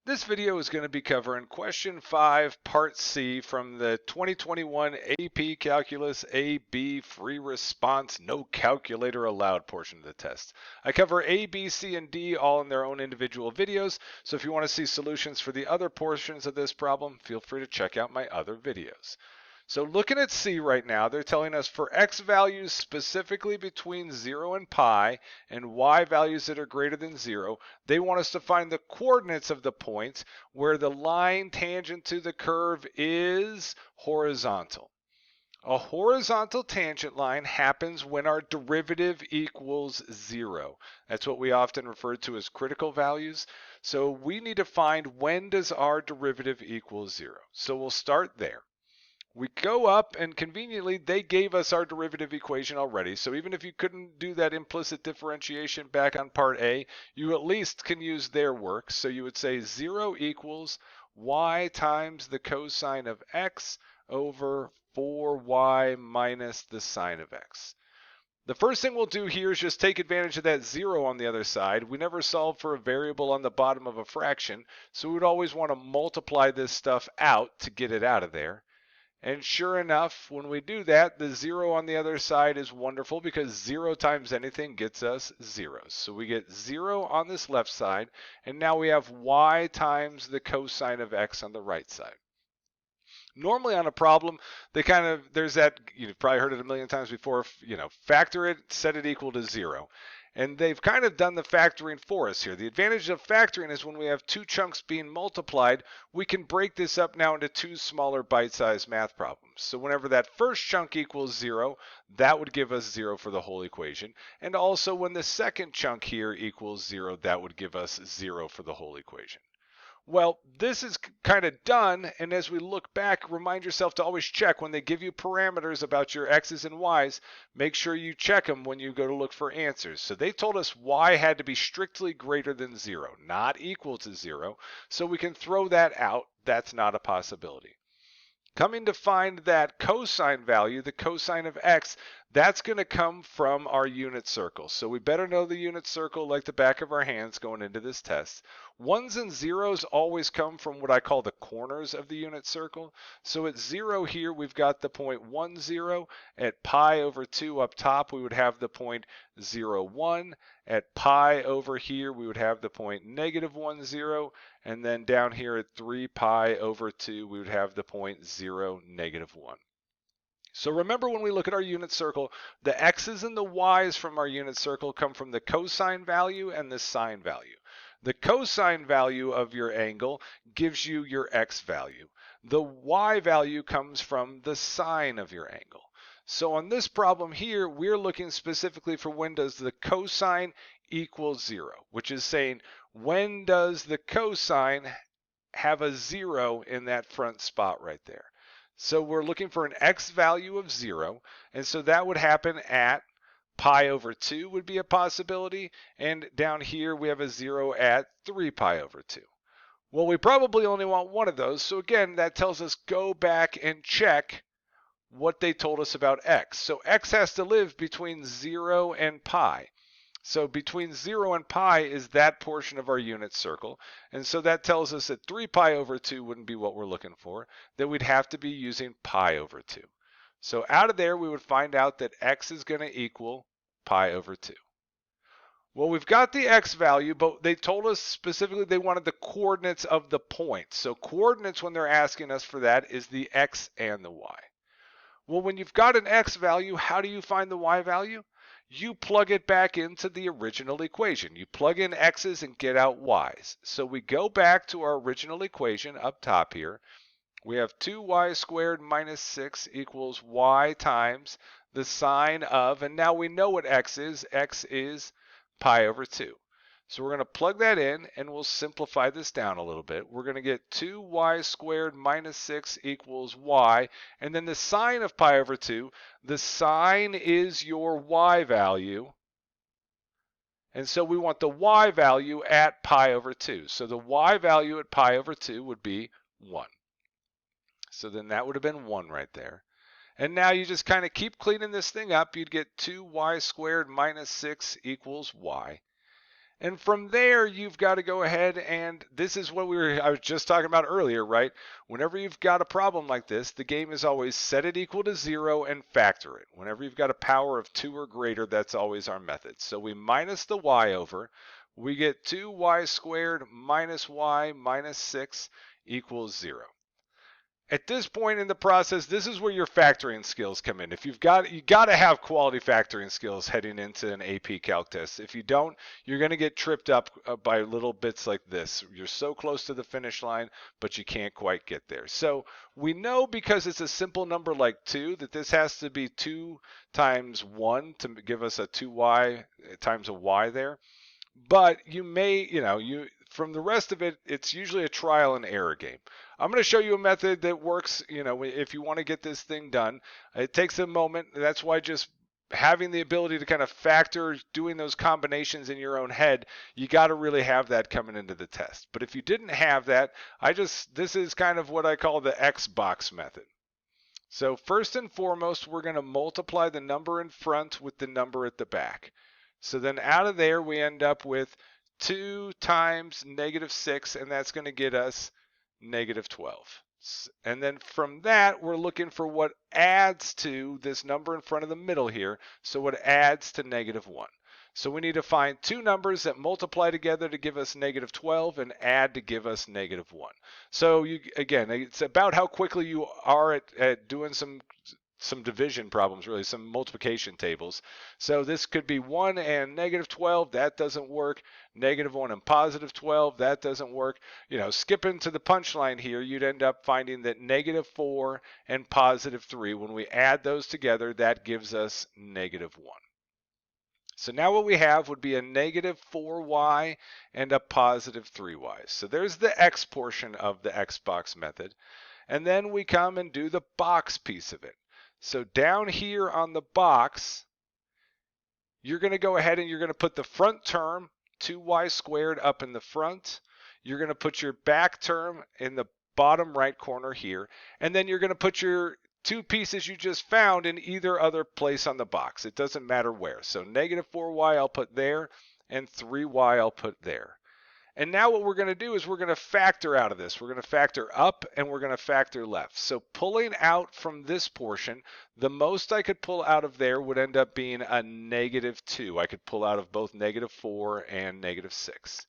This video is going to be covering question 5, part C from the 2021 AP Calculus AB free response, no calculator allowed portion of the test. I cover A, B, C, and D all in their own individual videos, so if you want to see solutions for the other portions of this problem, feel free to check out my other videos. So looking at C right now, they're telling us for x values specifically between 0 and pi and y values that are greater than 0, they want us to find the coordinates of the points where the line tangent to the curve is horizontal. A horizontal tangent line happens when our derivative equals 0. That's what we often refer to as critical values. So we need to find when does our derivative equal 0. So we'll start there. We go up, and conveniently they gave us our derivative equation already, so even if you couldn't do that implicit differentiation back on part A, you at least can use their work. So you would say 0 equals y times the cosine of x over 4y minus the sine of x. The first thing we'll do here is just take advantage of that 0 on the other side. We never solve for a variable on the bottom of a fraction, so we would always want to multiply this stuff out to get it out of there. And sure enough, when we do that, the 0 on the other side is wonderful because 0 times anything gets us 0. So we get 0 on this left side, and now we have y times the cosine of x on the right side. Normally on a problem, there's that, you've probably heard it a million times before, factor it, set it equal to 0. And they've kind of done the factoring for us here. The advantage of factoring is when we have two chunks being multiplied, we can break this up now into two smaller bite-sized math problems. So whenever that first chunk equals 0, that would give us 0 for the whole equation. And also when the second chunk here equals 0, that would give us 0 for the whole equation. Well, this is kind of done, and as we look back, remind yourself to always check when they give you parameters about your x's and y's, make sure you check them when you go to look for answers. So they told us y had to be strictly greater than 0, not equal to 0, so we can throw that out. That's not a possibility. Coming to find that cosine value, the cosine of x, that's going to come from our unit circle. So we better know the unit circle like the back of our hands going into this test. Ones and zeros always come from what I call the corners of the unit circle. So at 0 here, we've got the point 1, 0. At pi over 2 up top, we would have the point 0, 1. At pi over here, we would have the point -1, 0. And then down here at 3 pi over 2, we would have the point 0, -1. So remember when we look at our unit circle, the x's and the y's from our unit circle come from the cosine value and the sine value. The cosine value of your angle gives you your x value. The y value comes from the sine of your angle. So on this problem here, we're looking specifically for when does the cosine equal 0, which is saying when does the cosine have a 0 in that front spot right there. So we're looking for an x value of 0, and so that would happen at pi over 2 would be a possibility, and down here we have a 0 at 3 pi over 2. Well, we probably only want one of those, so again, that tells us go back and check what they told us about x. So x has to live between 0 and pi. So between 0 and pi is that portion of our unit circle. And so that tells us that 3 pi over 2 wouldn't be what we're looking for, that we'd have to be using pi over 2. So out of there, we would find out that x is going to equal pi over 2. Well, we've got the x value, but they told us specifically they wanted the coordinates of the point. So coordinates, when they're asking us for that, is the x and the y. Well, when you've got an x value, how do you find the y value? You plug it back into the original equation. You plug in x's and get out y's. So we go back to our original equation up top here. We have 2y squared minus 6 equals y times the sine of, and now we know what x is. X is pi over 2. So we're going to plug that in, and we'll simplify this down a little bit. We're going to get 2y squared minus 6 equals y, and then the sine of pi over 2, the sine is your y value, and so we want the y value at pi over 2. So the y value at pi over 2 would be 1. So then that would have been 1 right there. And now you just kind of keep cleaning this thing up. You'd get 2y squared minus 6 equals y. And from there, you've got to go ahead and this is what I was just talking about earlier, right? Whenever you've got a problem like this, the game is always set it equal to 0 and factor it. Whenever you've got a power of 2 or greater, that's always our method. So we minus the y over, we get 2y squared minus y minus 6 equals 0. At this point in the process, this is where your factoring skills come in. If you got to have quality factoring skills heading into an AP Calc test. If you don't, you're going to get tripped up by little bits like this. You're so close to the finish line, but you can't quite get there. So we know because it's a simple number like 2 that this has to be 2 times 1 to give us a 2y times a y there. But you may, from the rest of it, it's usually a trial and error game. I'm going to show you a method that works, if you want to get this thing done. It takes a moment. That's why just having the ability to kind of factor doing those combinations in your own head, you got to really have that coming into the test. But if you didn't have that, this is kind of what I call the Xbox method. So first and foremost, we're going to multiply the number in front with the number at the back. So then out of there, we end up with 2 times negative 6, and that's going to get us negative 12. And then from that, we're looking for what adds to this number in front of the middle here. So what adds to negative 1. So we need to find 2 numbers that multiply together to give us negative 12 and add to give us negative 1. So again, it's about how quickly you are at doing some division problems, really, some multiplication tables. So this could be 1 and negative 12, that doesn't work. Negative 1 and positive 12, that doesn't work. Skipping to the punchline here, you'd end up finding that negative 4 and positive 3, when we add those together, that gives us negative 1. So now what we have would be a negative 4y and a positive 3y. So there's the x portion of the Xbox method. And then we come and do the box piece of it. So down here on the box, you're going to go ahead and you're going to put the front term, 2y squared, up in the front. You're going to put your back term in the bottom right corner here. And then you're going to put your 2 pieces you just found in either other place on the box. It doesn't matter where. So negative 4y I'll put there, and 3y I'll put there. And now what we're going to do is we're going to factor out of this. We're going to factor up and we're going to factor left. So pulling out from this portion, the most I could pull out of there would end up being a negative 2. I could pull out of both negative 4 and negative 6.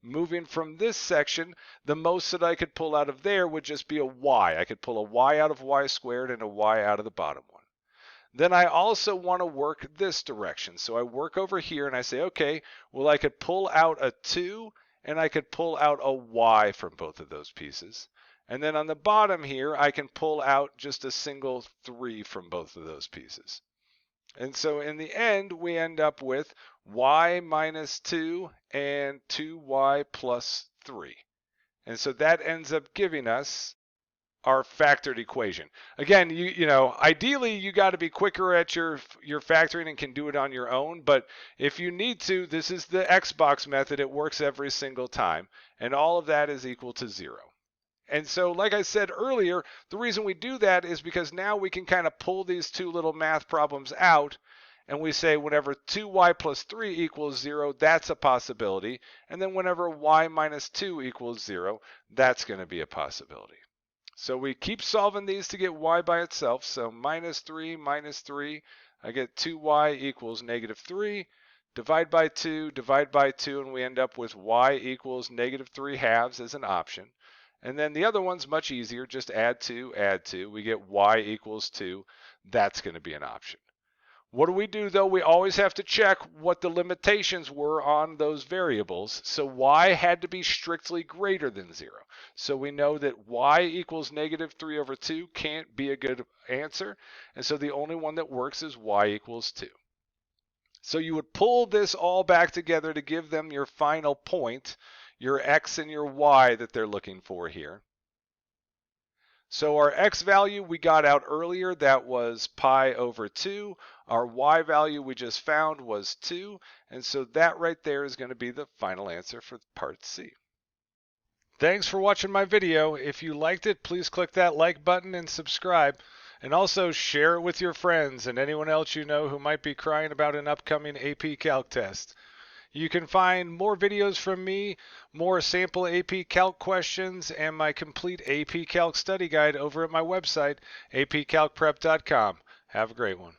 Moving from this section, the most that I could pull out of there would just be a y. I could pull a y out of y squared and a y out of the bottom one. Then I also want to work this direction. So I work over here and I say, okay, well, I could pull out a 2 and I could pull out a y from both of those pieces. And then on the bottom here, I can pull out just a single 3 from both of those pieces. And so in the end, we end up with y minus 2 and 2y plus 3. And so that ends up giving us our factored equation. Again, ideally you got to be quicker at your factoring and can do it on your own, but if you need to, this is the Xbox method. It works every single time, and all of that is equal to 0. And so, like I said earlier, the reason we do that is because now we can kind of pull these 2 little math problems out, and we say whenever 2y plus 3 equals 0, that's a possibility, and then whenever y minus 2 equals 0, that's going to be a possibility. So we keep solving these to get y by itself. So minus 3, I get 2y equals negative 3. Divide by 2, and we end up with y equals negative 3 halves as an option. And then the other one's much easier. Just add 2. We get y equals 2. That's going to be an option. What do we do, though? We always have to check what the limitations were on those variables. So y had to be strictly greater than 0. So we know that y equals negative 3 over 2 can't be a good answer. And so the only one that works is y equals 2. So you would pull this all back together to give them your final point, your x and your y that they're looking for here. So our x value we got out earlier, that was pi over 2. Our y value we just found was 2. And so that right there is going to be the final answer for part C. Thanks for watching my video. If you liked it, please click that like button and subscribe. And also share it with your friends and anyone else you know who might be crying about an upcoming AP Calc test. You can find more videos from me, more sample AP Calc questions, and my complete AP Calc study guide over at my website, apcalcprep.com. Have a great one.